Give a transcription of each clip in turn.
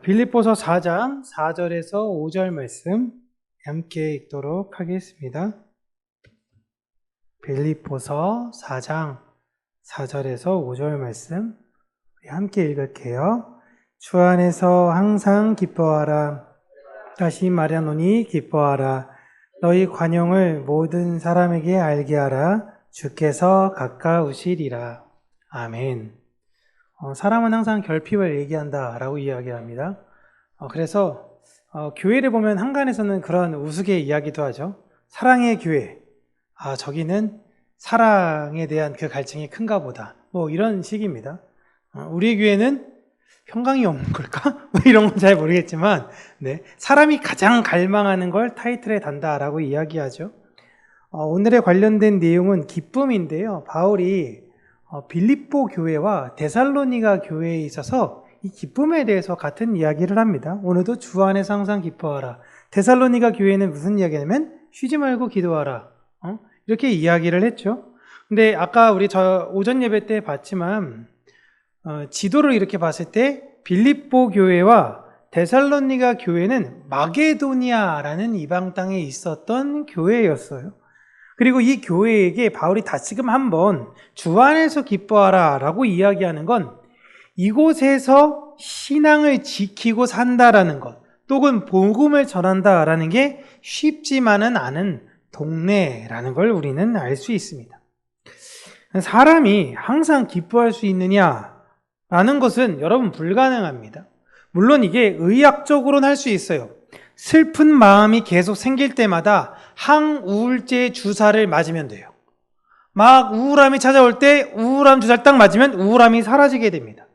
빌립보서 4장 4절에서 5절 말씀 함께 읽도록 하겠습니다. 빌립보서 4장 4절에서 5절 말씀 함께 읽을게요. 주 안에서 항상 기뻐하라. 다시 말하노니 기뻐하라. 너희 관용을 모든 사람에게 알게 하라. 주께서 가까우시리라. 아멘. 사람은 항상 결핍을 얘기한다라고 이야기합니다. 그래서 교회를 보면 한간에서는 그런 우스개 이야기도 하죠. 사랑의 교회. 저기는 사랑에 대한 그 갈증이 큰가 보다. 뭐 이런 식입니다. 우리 교회는 평강이 없는 걸까? 이런 건 잘 모르겠지만, 네, 사람이 가장 갈망하는 걸 타이틀에 단다라고 이야기하죠. 오늘의 관련된 내용은 기쁨인데요. 바울이 빌립보 교회와 데살로니가 교회에 있어서 이 기쁨에 대해서 같은 이야기를 합니다. 오늘도 주 안에서 항상 기뻐하라. 데살로니가 교회는 무슨 이야기냐면 쉬지 말고 기도하라. 이렇게 이야기를 했죠. 근데 아까 우리 오전 예배 때 봤지만 지도를 이렇게 봤을 때 빌립보 교회와 데살로니가 교회는 마게도니아라는 이방 땅에 있었던 교회였어요. 그리고 이 교회에게 바울이 다시금 한번 주 안에서 기뻐하라 라고 이야기하는 건 이곳에서 신앙을 지키고 산다라는 것, 또는 복음을 전한다라는 게 쉽지만은 않은 동네라는 걸 우리는 알 수 있습니다. 사람이 항상 기뻐할 수 있느냐라는 것은 여러분 불가능합니다. 물론 이게 의학적으로는 할 수 있어요. 슬픈 마음이 계속 생길 때마다 항우울제 주사를 맞으면 돼요. 막 우울함이 찾아올 때 우울함 주사를 딱 맞으면 우울함이 사라지게 됩니다.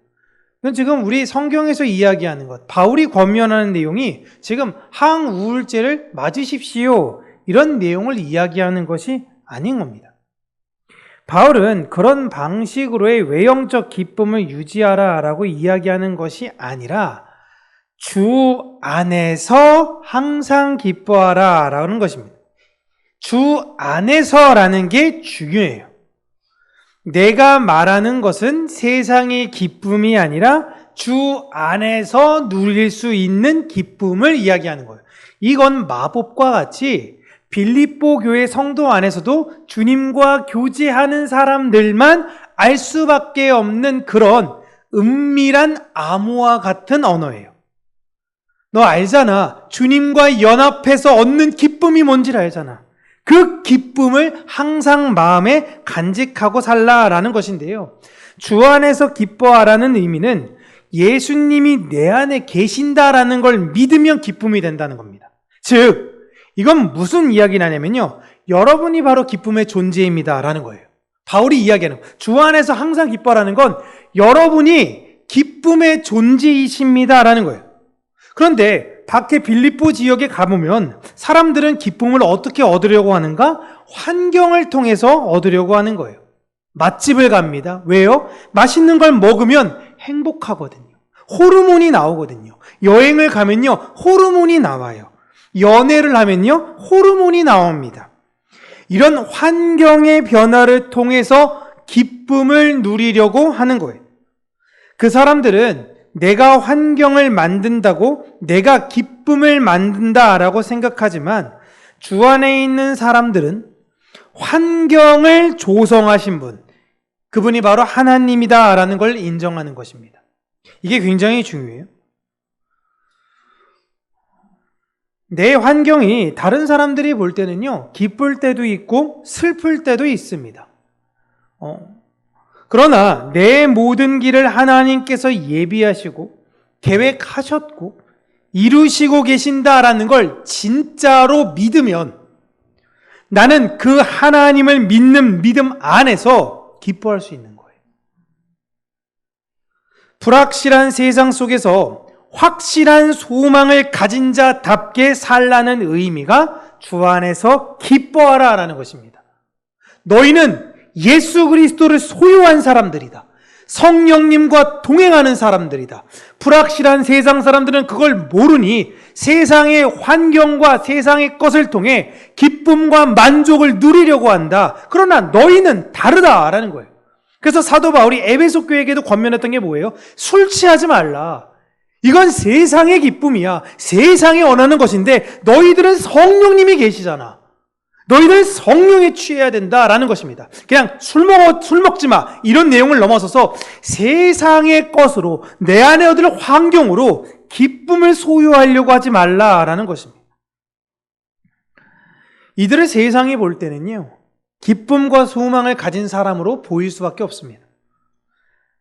이건 지금 우리 성경에서 이야기하는 것, 바울이 권면하는 내용이 지금 항우울제를 맞으십시오, 이런 내용을 이야기하는 것이 아닌 겁니다. 바울은 그런 방식으로의 외형적 기쁨을 유지하라라고 이야기하는 것이 아니라 주 안에서 항상 기뻐하라 라는 것입니다. 주 안에서라는 게 중요해요. 내가 말하는 것은 세상의 기쁨이 아니라 주 안에서 누릴 수 있는 기쁨을 이야기하는 거예요. 이건 마법과 같이 빌립보 교회 성도 안에서도 주님과 교제하는 사람들만 알 수밖에 없는 그런 은밀한 암호와 같은 언어예요. 너 알잖아. 주님과 연합해서 얻는 기쁨이 뭔지를 알잖아. 그 기쁨을 항상 마음에 간직하고 살라라는 것인데요. 주 안에서 기뻐하라는 의미는 예수님이 내 안에 계신다라는 걸 믿으면 기쁨이 된다는 겁니다. 즉, 이건 무슨 이야기냐면요. 여러분이 바로 기쁨의 존재입니다라는 거예요. 바울이 이야기하는 거예요. 주 안에서 항상 기뻐하라는 건 여러분이 기쁨의 존재이십니다라는 거예요. 그런데 밖에 빌립보 지역에 가보면 사람들은 기쁨을 어떻게 얻으려고 하는가? 환경을 통해서 얻으려고 하는 거예요. 맛집을 갑니다. 왜요? 맛있는 걸 먹으면 행복하거든요. 호르몬이 나오거든요. 여행을 가면요, 호르몬이 나와요. 연애를 하면요, 호르몬이 나옵니다. 이런 환경의 변화를 통해서 기쁨을 누리려고 하는 거예요. 그 사람들은 내가 환경을 만든다고 내가 기쁨을 만든다라고 생각하지만 주 안에 있는 사람들은 환경을 조성하신 분, 그분이 바로 하나님이다라는 걸 인정하는 것입니다. 이게 굉장히 중요해요. 내 환경이 다른 사람들이 볼 때는요, 기쁠 때도 있고 슬플 때도 있습니다. 그러나 내 모든 길을 하나님께서 예비하시고 계획하셨고 이루시고 계신다라는 걸 진짜로 믿으면 나는 그 하나님을 믿는 믿음 안에서 기뻐할 수 있는 거예요. 불확실한 세상 속에서 확실한 소망을 가진 자답게 살라는 의미가 주 안에서 기뻐하라라는 것입니다. 너희는 예수 그리스도를 소유한 사람들이다. 성령님과 동행하는 사람들이다. 불확실한 세상 사람들은 그걸 모르니 세상의 환경과 세상의 것을 통해 기쁨과 만족을 누리려고 한다. 그러나 너희는 다르다라는 거예요. 그래서 사도 바울이 에베소 교회에게도 권면했던 게 뭐예요? 술 취하지 말라. 이건 세상의 기쁨이야. 세상이 원하는 것인데 너희들은 성령님이 계시잖아. 너희들은 성령에 취해야 된다라는 것입니다. 그냥 술 먹지 마. 이런 내용을 넘어서서 세상의 것으로 내 안에 얻을 환경으로 기쁨을 소유하려고 하지 말라라는 것입니다. 이들을 세상이 볼 때는요, 기쁨과 소망을 가진 사람으로 보일 수밖에 없습니다.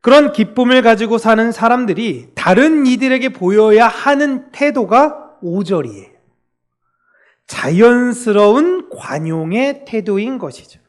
그런 기쁨을 가지고 사는 사람들이 다른 이들에게 보여야 하는 태도가 5절이에요. 자연스러운 관용의 태도인 것이죠.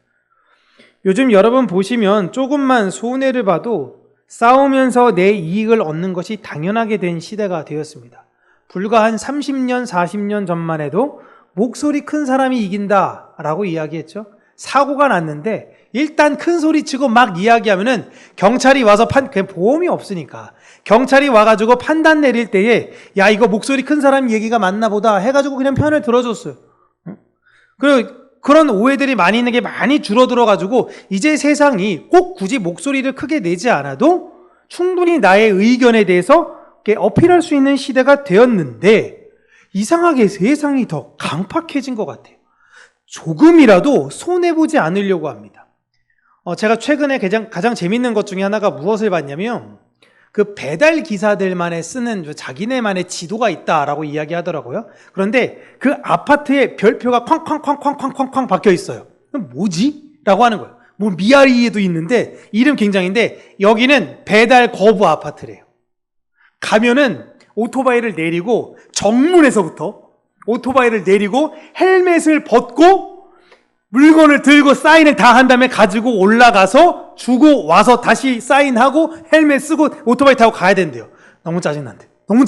요즘 여러분 보시면 조금만 손해를 봐도 싸우면서 내 이익을 얻는 것이 당연하게 된 시대가 되었습니다. 불과 한 30년, 40년 전만 해도 목소리 큰 사람이 이긴다라고 이야기했죠. 사고가 났는데 일단 큰 소리 치고 막 이야기하면은 경찰이 와서 그냥 보험이 없으니까 경찰이 와가지고 판단 내릴 때에 야 이거 목소리 큰 사람 얘기가 맞나 보다 해가지고 그냥 편을 들어줬어요. 그리고 그런 오해들이 많이 있는 게 많이 줄어들어가지고 이제 세상이 꼭 굳이 목소리를 크게 내지 않아도 충분히 나의 의견에 대해서 어필할 수 있는 시대가 되었는데 이상하게 세상이 더 강팍해진 것 같아요. 조금이라도 손해보지 않으려고 합니다. 제가 최근에 가장 재밌는 것 중에 하나가 무엇을 봤냐면 그 배달 기사들만의 쓰는 자기네만의 지도가 있다라고 이야기하더라고요. 그런데 그 아파트에 별표가 쾅쾅쾅쾅쾅쾅 박혀 있어요. 뭐지? 라고 하는 거예요. 뭐 미아리에도 있는데 이름 굉장인데 여기는 배달 거부 아파트래요. 가면은 오토바이를 내리고 정문에서부터 오토바이를 내리고 헬멧을 벗고 물건을 들고 사인을 다 한 다음에 가지고 올라가서 주고 와서 다시 사인하고 헬멧 쓰고 오토바이 타고 가야 된대요. 너무 짜증난대. 너무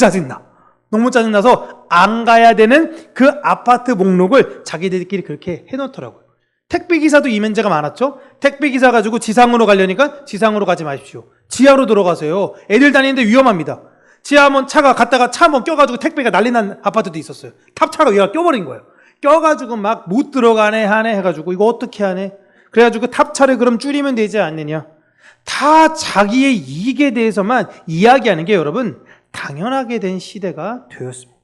짜증나서 안 가야 되는 그 아파트 목록을 자기들끼리 그렇게 해놓더라고요. 택배기사도 이 문제가 많았죠. 택배기사 가지고 지상으로 가려니까 지상으로 가지 마십시오. 지하로 들어가세요. 애들 다니는데 위험합니다. 지하 한번 차가 갔다가 차 한번 껴가지고 택배가 난리 난 아파트도 있었어요. 탑차가 얘가 껴버린 거예요. 껴가지고 막 못 들어가네 하네 해가지고 이거 어떻게 하네? 그래가지고 탑차를 그럼 줄이면 되지 않느냐? 다 자기의 이익에 대해서만 이야기하는 게 여러분 당연하게 된 시대가 되었습니다.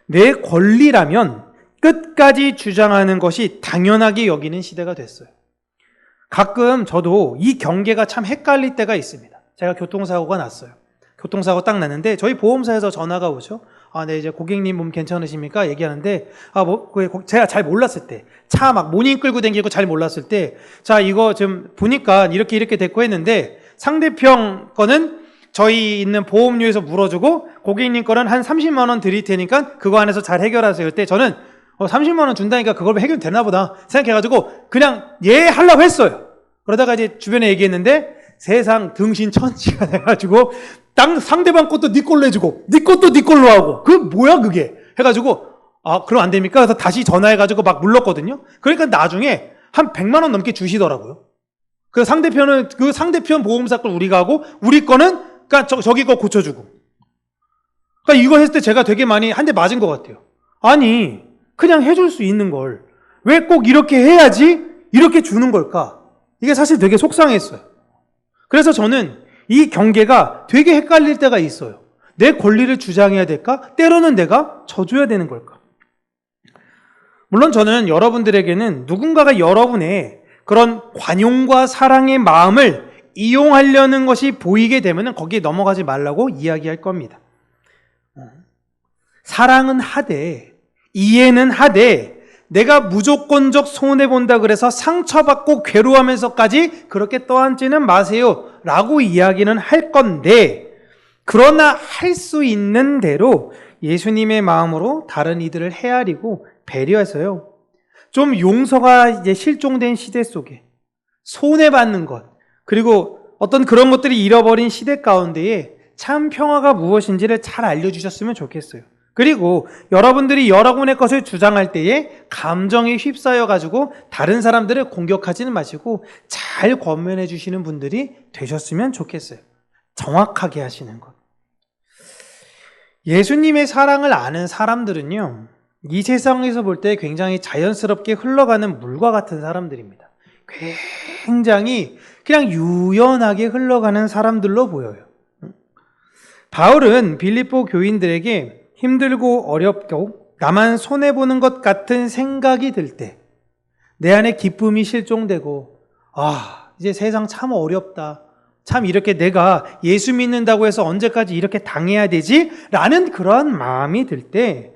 내 권리라면 끝까지 주장하는 것이 당연하게 여기는 시대가 됐어요. 가끔 저도 이 경계가 참 헷갈릴 때가 있습니다. 제가 교통사고가 났어요. 교통사고 딱 났는데 저희 보험사에서 전화가 오죠. 네, 이제 고객님 몸 괜찮으십니까? 얘기하는데, 제가 잘 몰랐을 때, 차 막 모닝 끌고 다니고 잘 몰랐을 때, 자, 이거 지금 보니까 이렇게 됐고 했는데, 상대편 거는 저희 있는 보험료에서 물어주고, 고객님 거는 한 30만원 드릴 테니까 그거 안에서 잘 해결하세요. 그때 저는 30만원 준다니까 그걸 해결되나 보다 생각해가지고, 그냥 예 하려고 했어요. 그러다가 이제 주변에 얘기했는데, 세상 등신천지가 돼가지고, 상대방 것도 네 걸로 해주고 네 것도 네 걸로 하고 그 뭐야 그게 해가지고 그럼 안 됩니까? 그래서 다시 전화해가지고 막 물렀거든요. 그러니까 나중에 한 100만 원 넘게 주시더라고요. 그 상대편 보험사 걸 우리가 하고 우리 거는 그러니까 저기 거 고쳐주고. 그러니까 이거 했을 때 제가 되게 많이 한 대 맞은 것 같아요. 아니 그냥 해줄 수 있는 걸 왜 꼭 이렇게 해야지 이렇게 주는 걸까? 이게 사실 되게 속상했어요. 그래서 저는 이 경계가 되게 헷갈릴 때가 있어요. 내 권리를 주장해야 될까? 때로는 내가 져줘야 되는 걸까? 물론 저는 여러분들에게는 누군가가 여러분의 그런 관용과 사랑의 마음을 이용하려는 것이 보이게 되면 거기에 넘어가지 말라고 이야기할 겁니다. 사랑은 하되, 이해는 하되, 내가 무조건적 손해본다 그래서 상처받고 괴로워하면서까지 그렇게 떠안지는 마세요 라고 이야기는 할 건데, 그러나 할 수 있는 대로 예수님의 마음으로 다른 이들을 헤아리고 배려해서요, 좀 용서가 이제 실종된 시대 속에 손해받는 것, 그리고 어떤 그런 것들이 잃어버린 시대 가운데에 참 평화가 무엇인지를 잘 알려주셨으면 좋겠어요. 그리고 여러분들이 여러분의 것을 주장할 때에 감정에 휩싸여 가지고 다른 사람들을 공격하지는 마시고 잘 권면해 주시는 분들이 되셨으면 좋겠어요. 정확하게 하시는 것. 예수님의 사랑을 아는 사람들은요, 이 세상에서 볼 때 굉장히 자연스럽게 흘러가는 물과 같은 사람들입니다. 굉장히 그냥 유연하게 흘러가는 사람들로 보여요. 바울은 빌립보 교인들에게 힘들고 어렵고 나만 손해보는 것 같은 생각이 들 때, 내 안에 기쁨이 실종되고, 이제 세상 참 어렵다. 참 이렇게 내가 예수 믿는다고 해서 언제까지 이렇게 당해야 되지? 라는 그러한 마음이 들 때,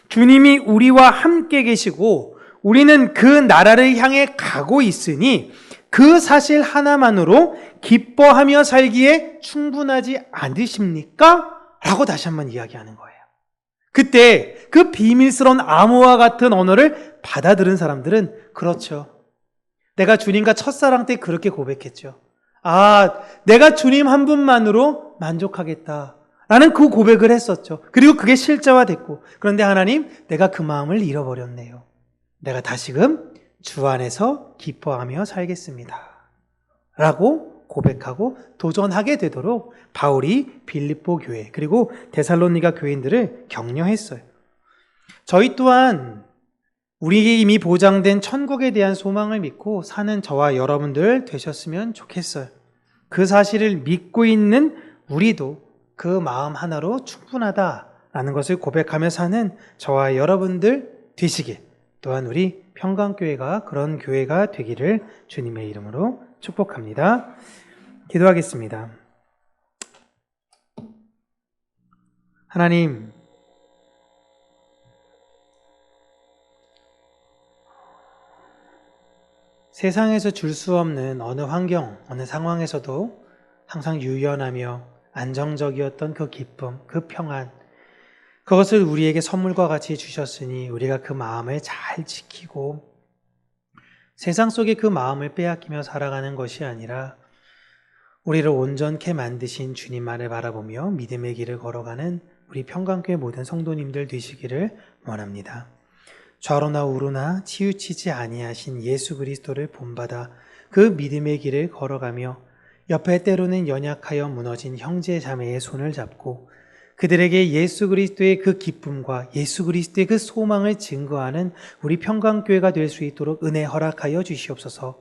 주님이 우리와 함께 계시고 우리는 그 나라를 향해 가고 있으니 그 사실 하나만으로 기뻐하며 살기에 충분하지 않으십니까? 라고 다시 한번 이야기하는 거예요. 그때 그 비밀스러운 암호와 같은 언어를 받아들은 사람들은 그렇죠. 내가 주님과 첫사랑 때 그렇게 고백했죠. 내가 주님 한 분만으로 만족하겠다. 라는 그 고백을 했었죠. 그리고 그게 실제화됐고, 그런데 하나님, 내가 그 마음을 잃어버렸네요. 내가 다시금 주 안에서 기뻐하며 살겠습니다. 라고 고백하고 도전하게 되도록 바울이 빌립보 교회 그리고 데살로니가 교인들을 격려했어요. 저희 또한 우리에게 이미 보장된 천국에 대한 소망을 믿고 사는 저와 여러분들 되셨으면 좋겠어요. 그 사실을 믿고 있는 우리도 그 마음 하나로 충분하다라는 것을 고백하며 사는 저와 여러분들 되시길, 또한 우리 평강교회가 그런 교회가 되기를 주님의 이름으로 축복합니다. 기도하겠습니다. 하나님, 세상에서 줄 수 없는 어느 환경, 어느 상황에서도 항상 유연하며 안정적이었던 그 기쁨, 그 평안, 그것을 우리에게 선물과 같이 주셨으니 우리가 그 마음을 잘 지키고 세상 속에 그 마음을 빼앗기며 살아가는 것이 아니라 우리를 온전케 만드신 주님만을 바라보며 믿음의 길을 걸어가는 우리 평강교회 모든 성도님들 되시기를 원합니다. 좌로나 우로나 치우치지 아니하신 예수 그리스도를 본받아 그 믿음의 길을 걸어가며 옆에 때로는 연약하여 무너진 형제 자매의 손을 잡고 그들에게 예수 그리스도의 그 기쁨과 예수 그리스도의 그 소망을 증거하는 우리 평강교회가 될 수 있도록 은혜 허락하여 주시옵소서.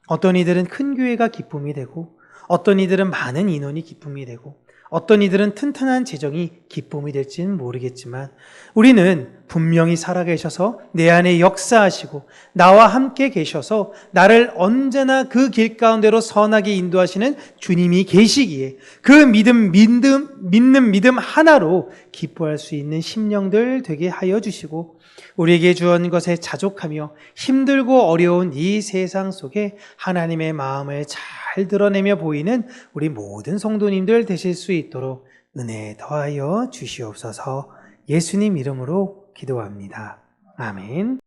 어떤 이들은 큰 교회가 기쁨이 되고 어떤 이들은 많은 인원이 기쁨이 되고 어떤 이들은 튼튼한 재정이 기쁨이 될지는 모르겠지만 우리는 분명히 살아계셔서 내 안에 역사하시고 나와 함께 계셔서 나를 언제나 그 길 가운데로 선하게 인도하시는 주님이 계시기에 그 믿는 믿음 하나로 기뻐할 수 있는 심령들 되게 하여 주시고 우리에게 주은 것에 자족하며 힘들고 어려운 이 세상 속에 하나님의 마음을 잘 드러내며 보이는 우리 모든 성도님들 되실 수 있도록 은혜 더하여 주시옵소서. 예수님 이름으로 기도합니다. 아멘.